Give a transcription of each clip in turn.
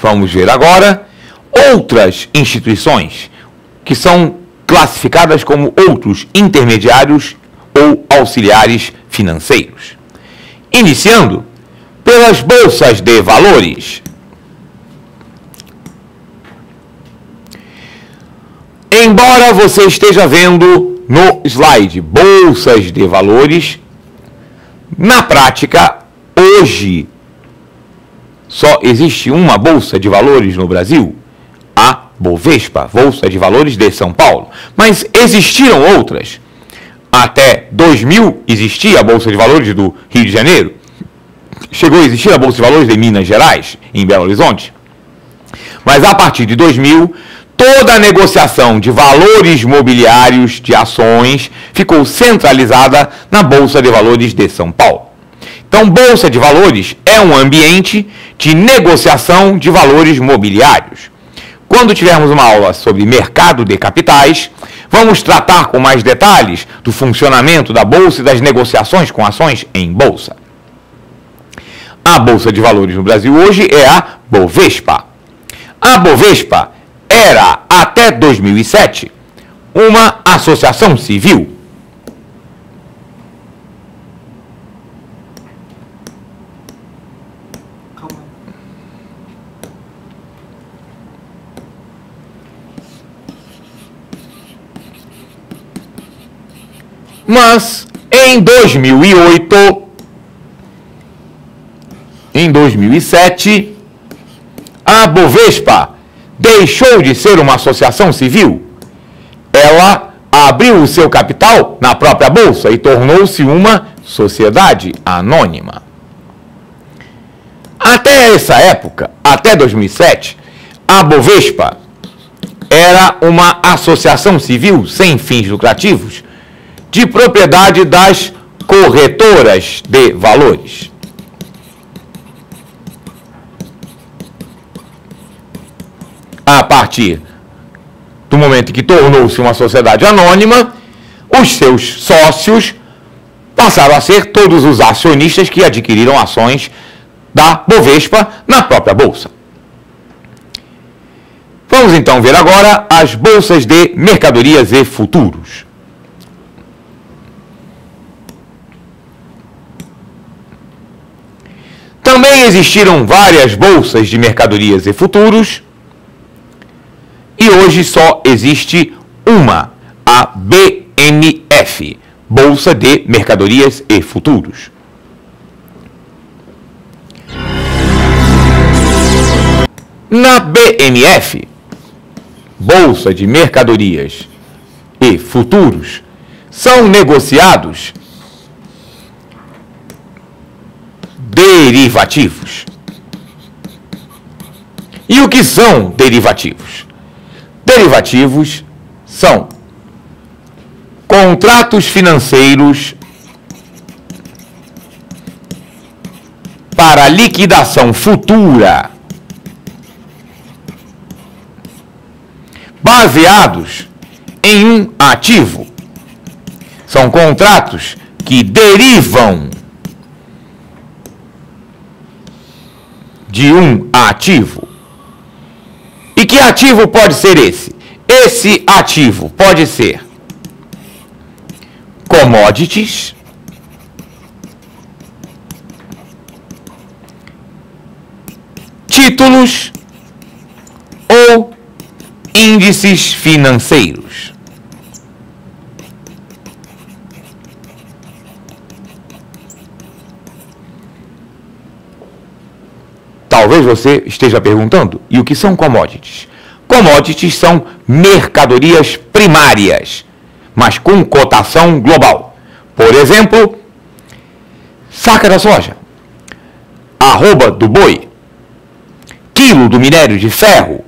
Vamos ver agora outras instituições que são classificadas como outros intermediários ou auxiliares financeiros. Iniciando pelas bolsas de valores. Embora você esteja vendo no slide bolsas de valores, na prática, hoje, só existe uma bolsa de valores no Brasil, a Bovespa, Bolsa de Valores de São Paulo. Mas existiram outras. Até 2000 existia a Bolsa de Valores do Rio de Janeiro. Chegou a existir a Bolsa de Valores de Minas Gerais, em Belo Horizonte. Mas a partir de 2000, toda a negociação de valores mobiliários, de ações, ficou centralizada na Bolsa de Valores de São Paulo. Então, Bolsa de Valores é um ambiente de negociação de valores mobiliários. Quando tivermos uma aula sobre mercado de capitais, vamos tratar com mais detalhes do funcionamento da Bolsa e das negociações com ações em Bolsa. A Bolsa de Valores no Brasil hoje é a Bovespa. A Bovespa era, até 2007, uma associação civil. Mas, em 2008, em 2007, a Bovespa deixou de ser uma associação civil. Ela abriu o seu capital na própria Bolsa e tornou-se uma sociedade anônima. Até essa época, até 2007, a Bovespa era uma associação civil sem fins lucrativos, de propriedade das corretoras de valores. A partir do momento que tornou-se uma sociedade anônima, os seus sócios passaram a ser todos os acionistas que adquiriram ações da Bovespa na própria Bolsa. Vamos então ver agora as bolsas de mercadorias e futuros. Também existiram várias bolsas de mercadorias e futuros, e hoje só existe uma, a BMF, Bolsa de Mercadorias e Futuros. Na BMF, Bolsa de Mercadorias e Futuros, são negociados derivativos. E o que são derivativos? Derivativos são contratos financeiros para liquidação futura, baseados em um ativo. São contratos que derivam de um ativo. E que ativo pode ser esse? Esse ativo pode ser commodities, títulos ou índices financeiros. Talvez você esteja perguntando, e o que são commodities? Commodities são mercadorias primárias, mas com cotação global. Por exemplo, saca da soja, arroba do boi, quilo do minério de ferro,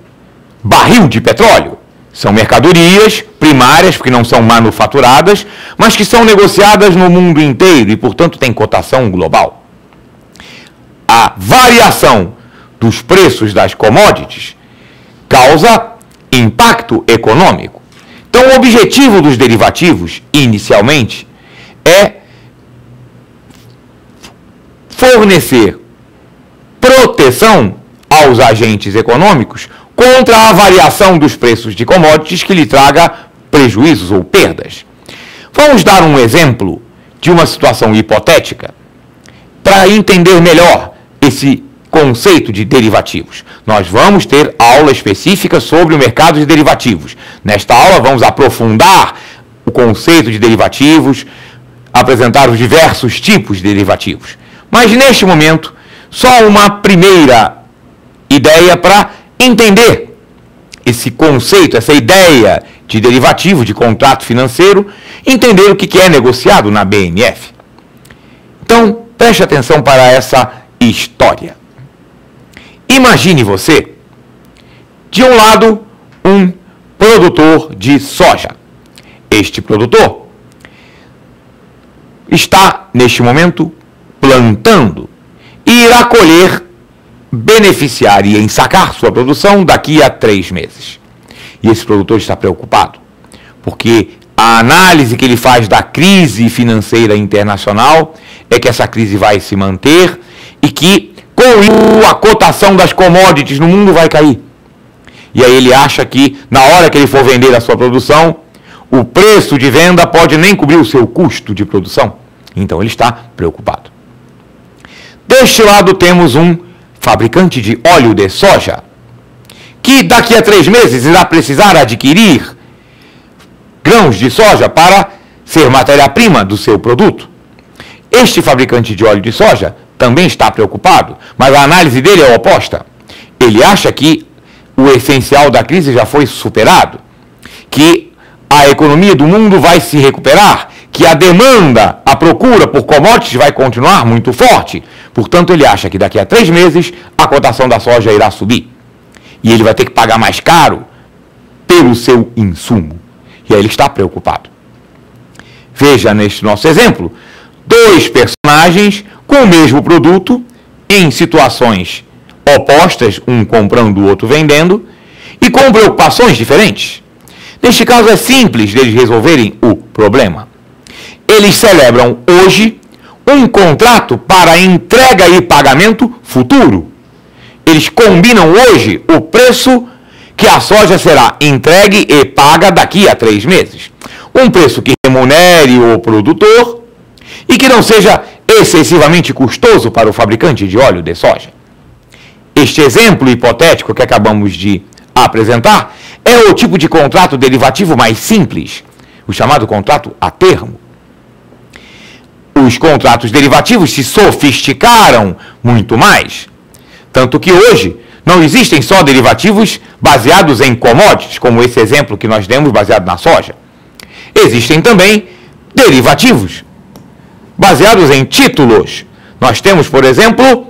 barril de petróleo. São mercadorias primárias, porque não são manufaturadas, mas que são negociadas no mundo inteiro e, portanto, têm cotação global. A variação dos preços das commodities causa impacto econômico. Então, o objetivo dos derivativos, inicialmente, é fornecer proteção ao aos agentes econômicos contra a variação dos preços de commodities que lhe traga prejuízos ou perdas. Vamos dar um exemplo de uma situação hipotética para entender melhor esse conceito de derivativos. Nós vamos ter aula específica sobre o mercado de derivativos. Nesta aula vamos aprofundar o conceito de derivativos, apresentar os diversos tipos de derivativos. Mas neste momento, só uma primeira ideia para entender esse conceito, essa ideia de derivativo, de contrato financeiro, entender o que é negociado na BNF. Então, preste atenção para essa história. Imagine você, de um lado, um produtor de soja. Este produtor está, neste momento, plantando e irá colher, beneficiar e ensacar sua produção daqui a 3 meses. E esse produtor está preocupado, porque a análise que ele faz da crise financeira internacional é que essa crise vai se manter e que, com isso, a cotação das commodities no mundo vai cair. E aí ele acha que, na hora que ele for vender a sua produção, o preço de venda pode nem cobrir o seu custo de produção. Então ele está preocupado. Deste lado temos um fabricante de óleo de soja, que daqui a 3 meses irá precisar adquirir grãos de soja para ser matéria-prima do seu produto. Este fabricante de óleo de soja também está preocupado, mas a análise dele é oposta. Ele acha que o essencial da crise já foi superado, que a economia do mundo vai se recuperar, que a demanda, a procura por commodities vai continuar muito forte. Portanto, ele acha que daqui a 3 meses a cotação da soja irá subir. E ele vai ter que pagar mais caro pelo seu insumo. E aí ele está preocupado. Veja neste nosso exemplo, 2 personagens com o mesmo produto, em situações opostas, um comprando, o outro vendendo, e com preocupações diferentes. Neste caso é simples deles resolverem o problema. Eles celebram hoje um contrato para entrega e pagamento futuro. Eles combinam hoje o preço que a soja será entregue e paga daqui a 3 meses. Um preço que remunere o produtor e que não seja excessivamente custoso para o fabricante de óleo de soja. Este exemplo hipotético que acabamos de apresentar é o tipo de contrato derivativo mais simples, o chamado contrato a termo. Os contratos derivativos se sofisticaram muito mais, tanto que hoje não existem só derivativos baseados em commodities, como esse exemplo que nós demos baseado na soja. Existem também derivativos baseados em títulos. Nós temos, por exemplo,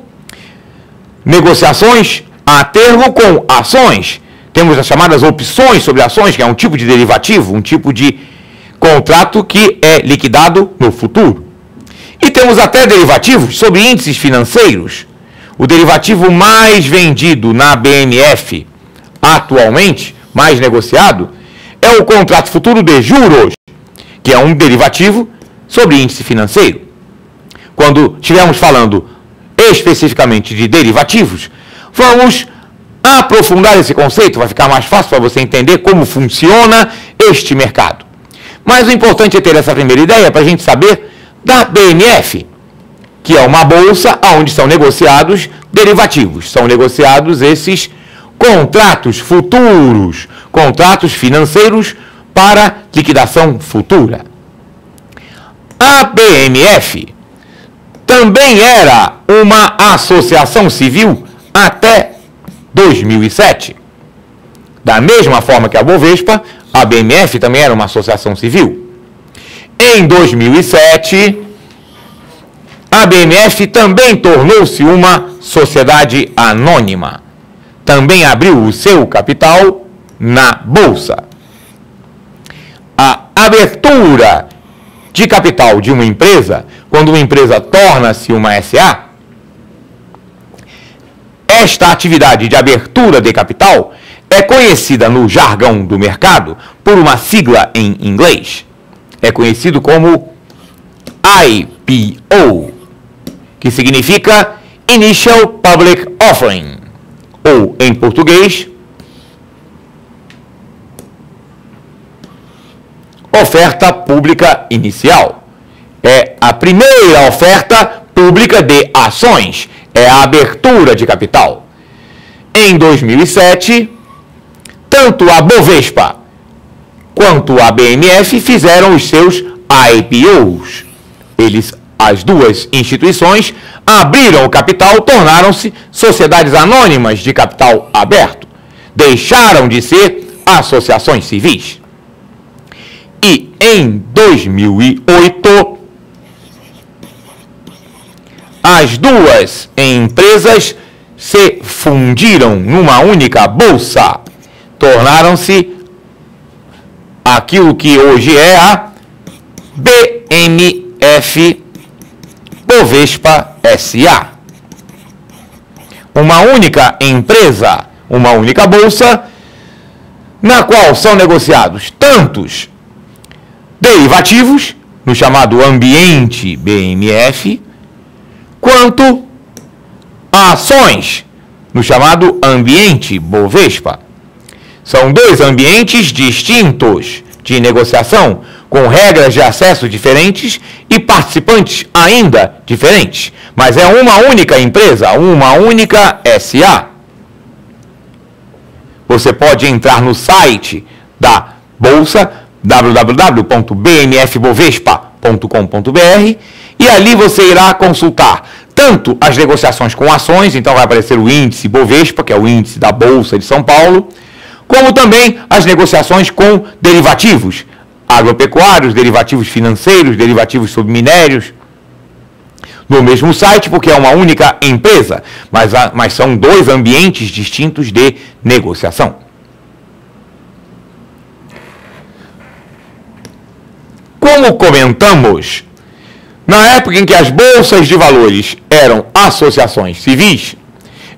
negociações a termo com ações. Temos as chamadas opções sobre ações, que é um tipo de derivativo, um tipo de contrato que é liquidado no futuro. E temos até derivativos sobre índices financeiros. O derivativo mais vendido na BNF atualmente, mais negociado, é o contrato futuro de juros, que é um derivativo sobre índice financeiro. Quando estivermos falando especificamente de derivativos, vamos aprofundar esse conceito, vai ficar mais fácil para você entender como funciona este mercado. Mas o importante é ter essa primeira ideia para a gente saber da BNF, que é uma bolsa onde são negociados derivativos. São negociados esses contratos futuros, contratos financeiros para liquidação futura. A BNF também era uma associação civil até 2007. Da mesma forma que a Bovespa, a BMF também era uma associação civil. Em 2007, a BMF também tornou-se uma sociedade anônima. Também abriu o seu capital na Bolsa. A abertura de capital de uma empresa, quando uma empresa torna-se uma SA, esta atividade de abertura de capital é conhecida no jargão do mercado por uma sigla em inglês. É conhecido como IPO, que significa Initial Public Offering, ou em português, oferta pública inicial. É a primeira oferta pública de ações, é a abertura de capital. Em 2007, tanto a Bovespa quanto a BMF fizeram os seus IPOs. As duas instituições abriram o capital, tornaram-se sociedades anônimas de capital aberto. Deixaram de ser associações civis. E em 2008, as duas empresas se fundiram numa única bolsa. Tornaram-se aquilo que hoje é a BMF Bovespa S.A. Uma única empresa, uma única bolsa, na qual são negociados tantos derivativos, no chamado ambiente BMF, quanto ações, no chamado ambiente Bovespa. São dois ambientes distintos de negociação, com regras de acesso diferentes e participantes ainda diferentes. Mas é uma única empresa, uma única SA. Você pode entrar no site da Bolsa, www.bmfbovespa.com.br, e ali você irá consultar tanto as negociações com ações, então vai aparecer o índice Bovespa, que é o índice da Bolsa de São Paulo, como também as negociações com derivativos agropecuários, derivativos financeiros, derivativos sobre minérios, no mesmo site, porque é uma única empresa, mas são dois ambientes distintos de negociação. Como comentamos, na época em que as bolsas de valores eram associações civis,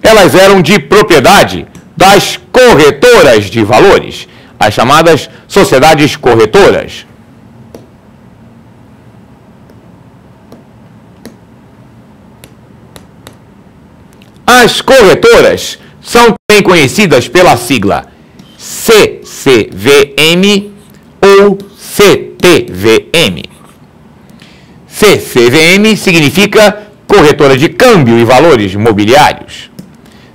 elas eram de propriedade das corretoras de valores, as chamadas sociedades corretoras. As corretoras são também conhecidas pela sigla CCVM ou CTVM. CCVM significa corretora de câmbio e valores mobiliários.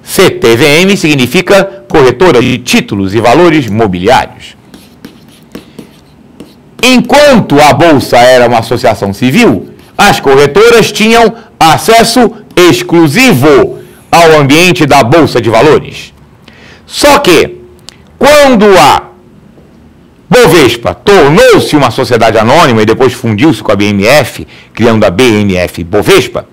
CTVM significa corretora de títulos e valores mobiliários. Enquanto a Bolsa era uma associação civil, as corretoras tinham acesso exclusivo ao ambiente da Bolsa de Valores. Só que, quando a Bovespa tornou-se uma sociedade anônima e depois fundiu-se com a BMF, criando a BMF Bovespa,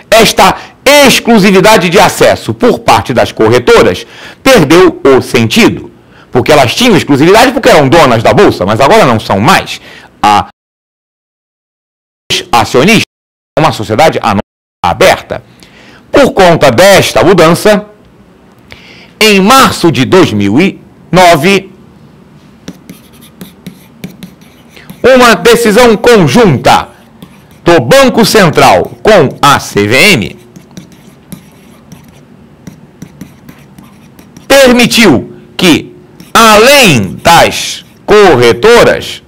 esta exclusividade de acesso por parte das corretoras perdeu o sentido, porque elas tinham exclusividade porque eram donas da Bolsa, mas agora não são mais. A acionista é uma sociedade anônima aberta. Por conta desta mudança, em março de 2009, uma decisão conjunta do Banco Central com a CVM permitiu que, além das corretoras,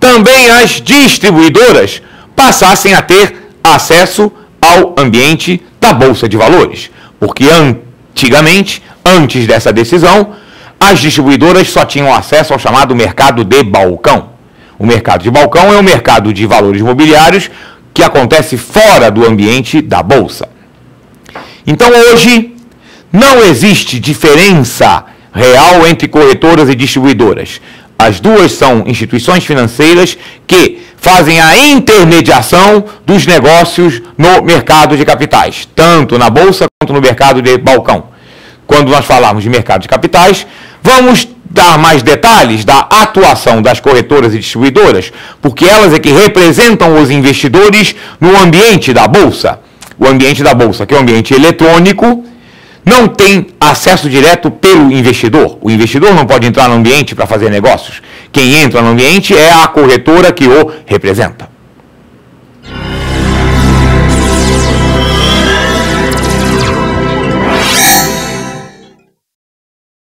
também as distribuidoras passassem a ter acesso ao ambiente da Bolsa de Valores. Porque antigamente, antes dessa decisão, as distribuidoras só tinham acesso ao chamado mercado de balcão. O mercado de balcão é um mercado de valores imobiliários que acontece fora do ambiente da Bolsa. Então hoje não existe diferença real entre corretoras e distribuidoras. As duas são instituições financeiras que fazem a intermediação dos negócios no mercado de capitais, tanto na Bolsa quanto no mercado de balcão. Quando nós falarmos de mercado de capitais, vamos dar mais detalhes da atuação das corretoras e distribuidoras, porque elas é que representam os investidores no ambiente da Bolsa. O ambiente da Bolsa, que é um ambiente eletrônico, não tem acesso direto pelo investidor. O investidor não pode entrar no ambiente para fazer negócios. Quem entra no ambiente é a corretora que o representa.